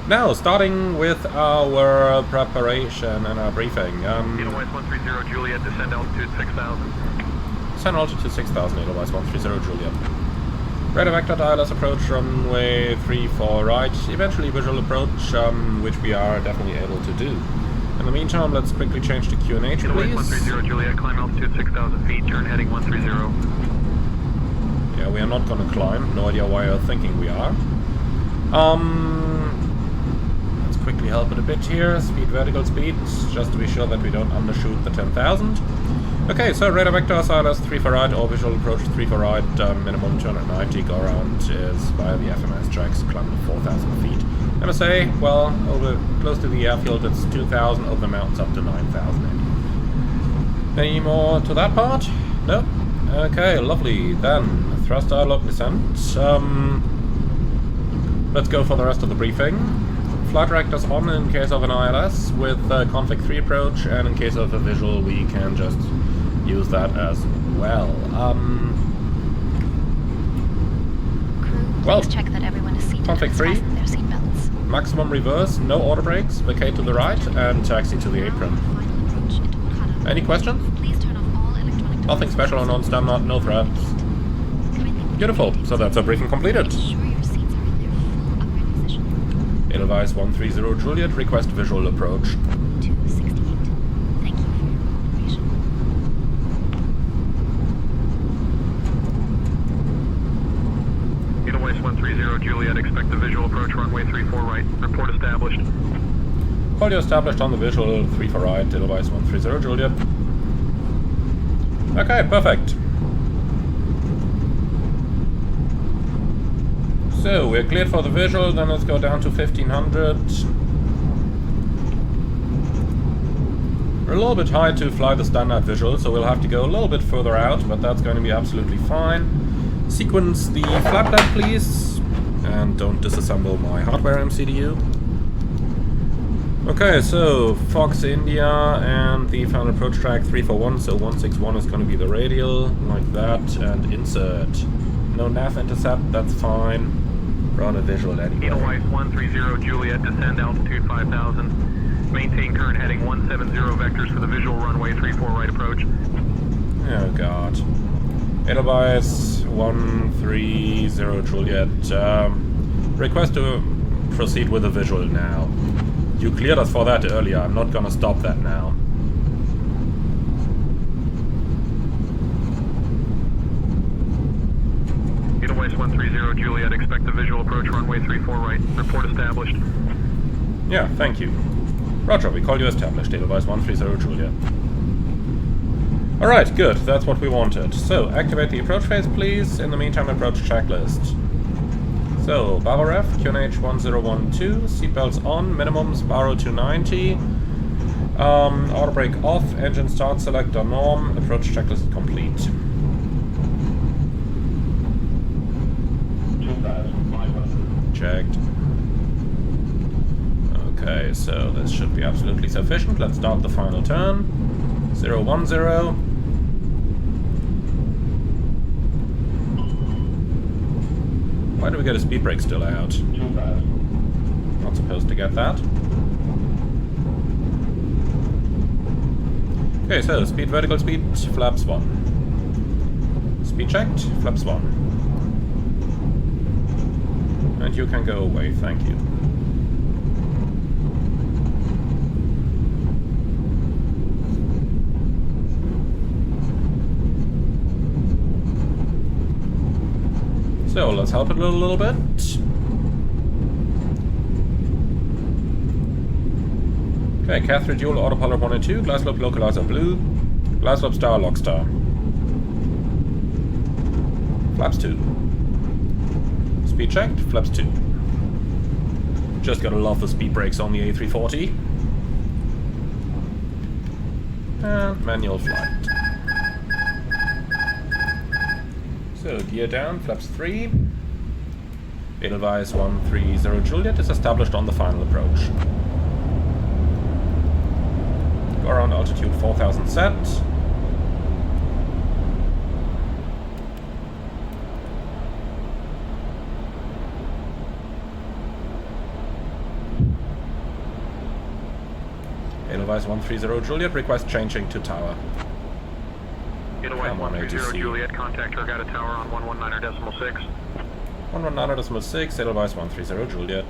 Now, starting with our preparation and our briefing. Edelweiss 130 Juliet, descend altitude 6,000. Descend altitude 6,000, Edelweiss 130 Juliet. Radar vector ILS approach, runway 34 right, eventually visual approach, which we are definitely able to do. In the meantime, let's quickly change to QNH, please. Edelweiss 130 Juliet, climb altitude 6,000 feet, turn heading 130. Yeah, we are not gonna climb, no idea why you're thinking we are. Let's quickly help it a bit here, speed vertical speed, just to be sure that we don't undershoot the 10,000. Okay, so radar vector ILS 3 for right, or visual approach 3 for right, minimum 290, go around is via the FMS tracks, climb to 4,000 feet. MSA, well, over close to the airfield it's 2,000, over the mountains up to 9,000. Any more to that part? Nope. Okay, lovely. Then, thrust dialogue descent. Let's go for the rest of the briefing. Flight directors on in case of an ILS with config 3 approach, and in case of a visual we can just use that as well. Crew, please check that everyone is seated config and 3. fasten their seatbelts. Maximum reverse, no auto brakes, vacate to the right, and taxi to the apron. Final approach into Hurghada. Any questions? Please turn off all electronic Nothing devices. special or non-standard, no threats. Beautiful, so that's our briefing completed. Ensure your seats are in their full upright position. Edelweiss 130 Juliet, request visual approach. 268. Thank you for your cooperation. Edelweiss 130 Juliet, expect the visual approach runway 34 right. Report established. Audio established on the visual, 3 for right, Edelweiss 130 Juliet. Okay, perfect. So, we're cleared for the visual, then let's go down to 1500. We're a little bit high to fly the standard visual, so we'll have to go a little bit further out, but that's going to be absolutely fine. Sequence the flap deck, please. And don't disassemble my hardware MCDU. Okay, so Fox India and the final approach track 341, so 161 is going to be the radial, like that, and insert. No nav intercept, that's fine. Run a visual anyway. Edelweiss 130 Juliet, descend altitude 5000. Maintain current heading 170 vectors for the visual runway 34 right approach. Oh god. Edelweiss 130 Juliet, request to proceed with the visual now. You cleared us for that earlier, I'm not gonna stop that now. Edelweiss 130 Juliet, expect the visual approach runway 34 right. Report established. Yeah, thank you. Roger, we call you established, Edelweiss 130 Juliet. Alright, good, that's what we wanted. So, activate the approach phase, please. In the meantime, approach checklist. So, Baro Ref, QNH 1012, seatbelts on, minimums Baro 290. Auto brake off, engine start selector norm, approach checklist complete. 2,500. Checked. Okay, so this should be absolutely sufficient. Let's start the final turn. 010. Why do we get a speed brake still out? 2,000. Not supposed to get that. Okay, so speed, vertical speed, flaps 1. Speed checked, flaps 1. And you can go away, thank you. So, let's help it a little bit. Okay, Cath Dual, Autopilot 1 and 2, Glass Slope Localizer Blue, Glass Slope Star, Lock Star. Flaps 2. Speed checked, flaps 2. Just gotta love the speed brakes on the A340. And manual flight. So, gear down, flaps 3. Edelweiss 130 Juliet is established on the final approach. Go around altitude 4000 set. Edelweiss 130 Juliet, request changing to tower. Edelweiss Come on, 130 ATC. Juliet, contact Hurghada Tower on 119.6. 119.6, Edelweiss 130 Juliet.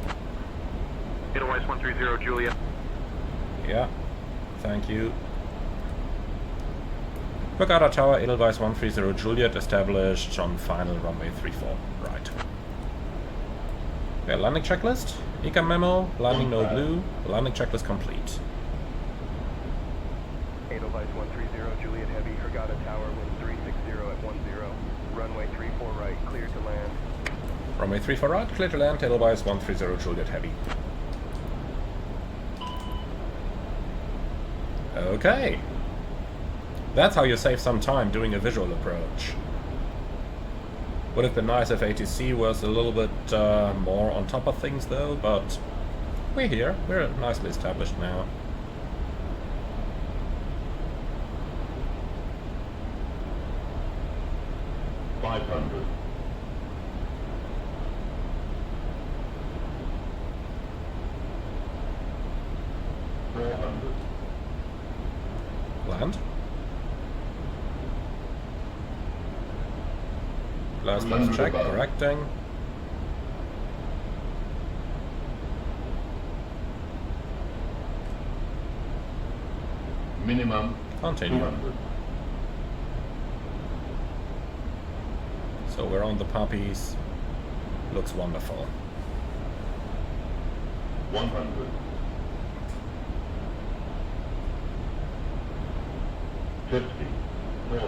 Edelweiss 130 Juliet. Yeah, thank you. Hurghada Tower, Edelweiss 130 Juliet, established on final runway 34. Right. Okay, landing checklist. Ecam memo, landing no blue, landing checklist complete. Edelweiss 130 Juliet Heavy, Hurghada Tower, wind 360 at 10. Runway 34 right, clear to land. Runway 34 right, clear to land, Edelweiss 130 Juliet Heavy. Okay. That's how you save some time doing a visual approach. Would have been nice if ATC was a little bit more on top of things though, but we're here. We're nicely established now. $500. $400. Land. Last left check, correcting. Minimum Continue. 200. So we're on the puppies. Looks wonderful. 100. 50, 40,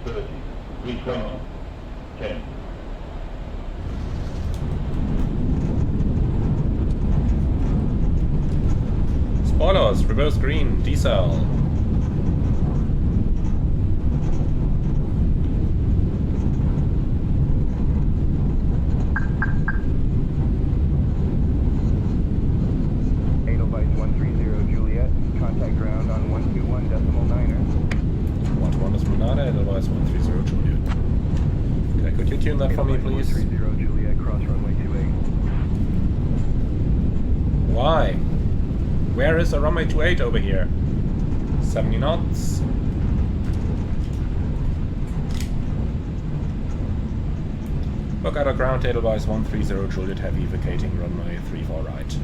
30, 320, 10. Spoilers, reverse green, decel. Edelweiss you tune that for me, Edelweiss please? 130 Juliet, cross runway 28. Why? Where is the runway 28 over here? 70 knots. Hurghada ground, Edelweiss 130 Juliet Heavy, vacating runway 34 right.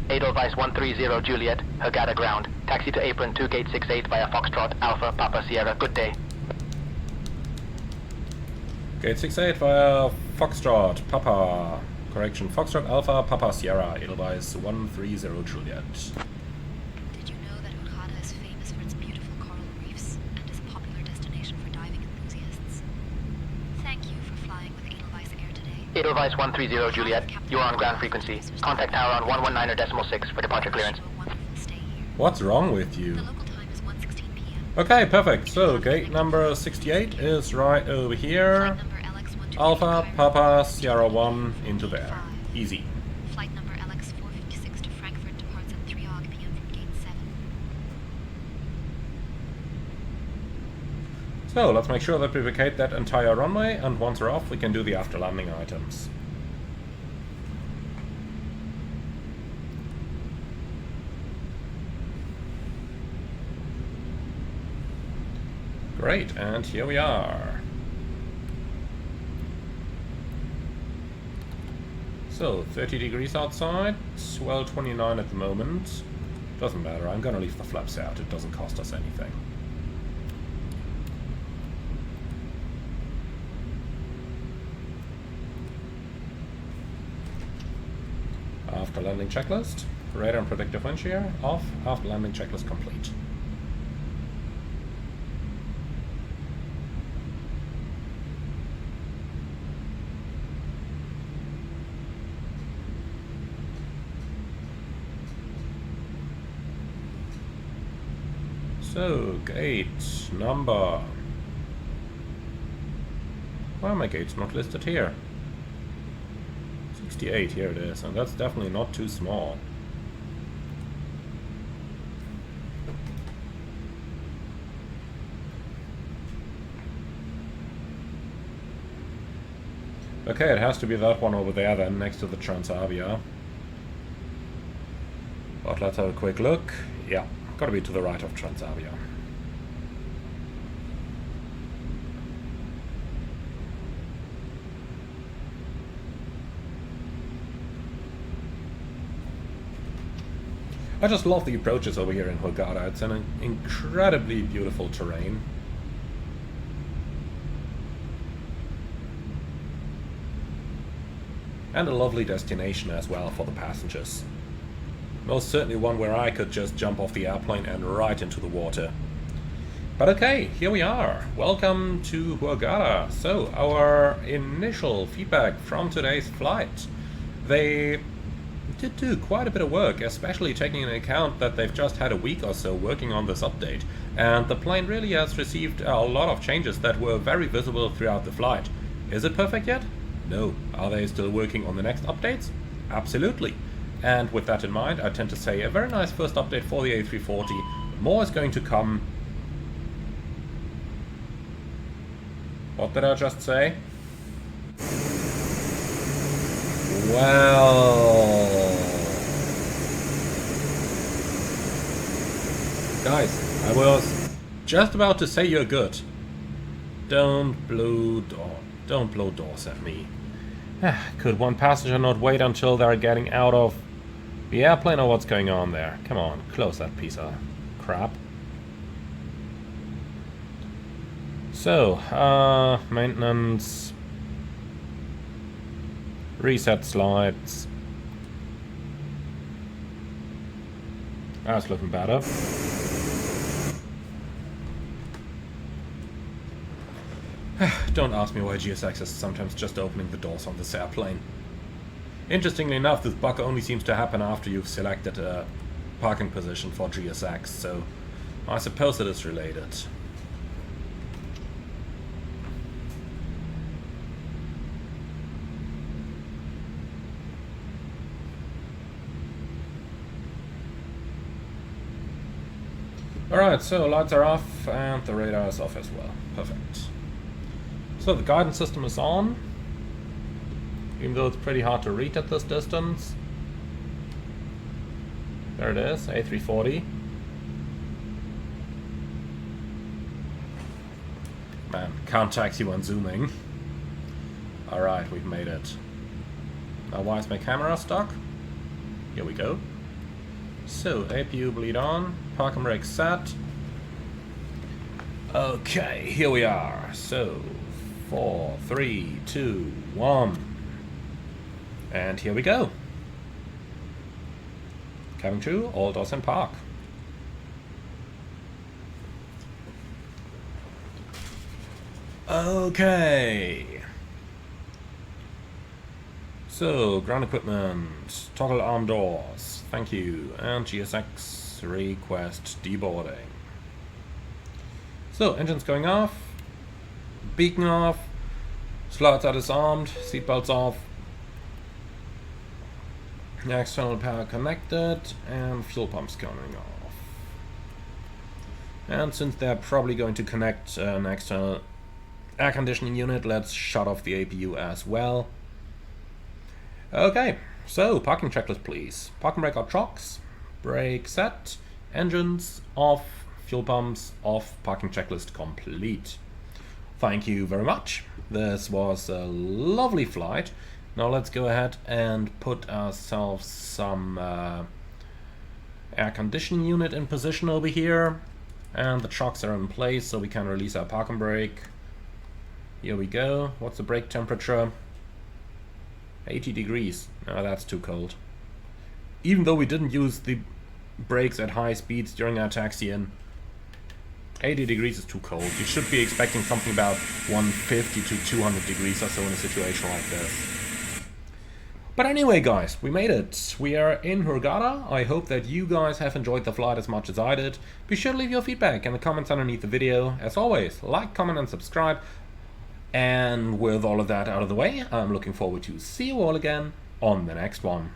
Edelweiss 130 Juliet, Hurghada ground. Taxi to apron 2 gate 68 via Foxtrot, Alpha, Papa Sierra. Good day. Gate 68 via Foxtrot, Papa. Correction, Foxtrot, Alpha, Papa Sierra, Edelweiss 130 Juliet. Did you know that Hurghada is famous for its beautiful coral reefs and is a popular destination for diving enthusiasts? Thank you for flying with Edelweiss Air today. Edelweiss 130 Juliet, you are on ground frequency. Contact tower on 119.6 for departure clearance. Wish you a wonderful stay here. What's wrong with The you? local time is 1:16 p.m. Okay, perfect. So, gate number 68 is right over here. Flight number LX128 Alpha, Cairo, Papa, Sierra 1 into there. Easy. Flight number LX456 to Frankfurt departs at 3 p.m. from gate 7. So, let's make sure that we vacate that entire runway, and once we're off, we can do the after landing items. Great, and here we are. So, 30 degrees outside, well 29 at the moment. Doesn't matter, I'm gonna leave the flaps out, it doesn't cost us anything. After landing checklist, radar and predictive wind shear off, after landing checklist complete. So, gate number... Why are my gates not listed here? 68, here it is, and that's definitely not too small. Okay, it has to be that one over there then, next to the Transavia. But let's have a quick look. Yeah, gotta be to the right of Transavia. I just love the approaches over here in Hurghada. It's an incredibly beautiful terrain. And a lovely destination as well for the passengers. Most certainly one where I could just jump off the airplane and right into the water. But okay, here we are. Welcome to Hurghada. So, our initial feedback from today's flight. They did do quite a bit of work, especially taking into account that they've just had a week or so working on this update. And the plane really has received a lot of changes that were very visible throughout the flight. Is it perfect yet? No. Are they still working on the next updates? Absolutely. And with that in mind, I tend to say a very nice first update for the A340. More is going to come. What did I just say? Well... Guys, I was just about to say you're good. Don't blow doors at me. Could one passenger not wait until they're getting out of the airplane, or what's going on there? Come on, close that piece of crap. So, maintenance, reset slides. That's looking better. Don't ask me why GSX is sometimes just opening the doors on this airplane. Interestingly enough, this bug only seems to happen after you've selected a parking position for GSX, so I suppose it is related. Alright, so lights are off and the radar is off as well. Perfect. So the guidance system is on, even though it's pretty hard to read at this distance. There it is, A340. Man, can't taxi when zooming. Alright, we've made it. Now why is my camera stuck? Here we go. So, APU bleed on, parking brake set. Okay, here we are. So, 4, 3, 2, 1. And here we go. Cabin crew, all doors in park. Okay. So, ground equipment, toggle arm doors, thank you, and GSX request deboarding. So, engines going off, beacon off, slots are disarmed, seatbelts off, external power connected, and fuel pumps coming off. And since they're probably going to connect an external air conditioning unit, let's shut off the APU as well. Okay, so parking checklist please. Parking brake or chocks, brake set, engines off, fuel pumps off, parking checklist complete. Thank you very much. This was a lovely flight. Now let's go ahead and put ourselves some air conditioning unit in position over here. And the chocks are in place so we can release our parking brake. Here we go. What's the brake temperature? 80 degrees. No, that's too cold. Even though we didn't use the brakes at high speeds during our taxi in, 80 degrees is too cold. You should be expecting something about 150 to 200 degrees or so in a situation like this. But anyway guys, we made it. We are in Hurghada. I hope that you guys have enjoyed the flight as much as I did. Be sure to leave your feedback in the comments underneath the video. As always, like, comment and subscribe. And with all of that out of the way, I'm looking forward to see you all again on the next one.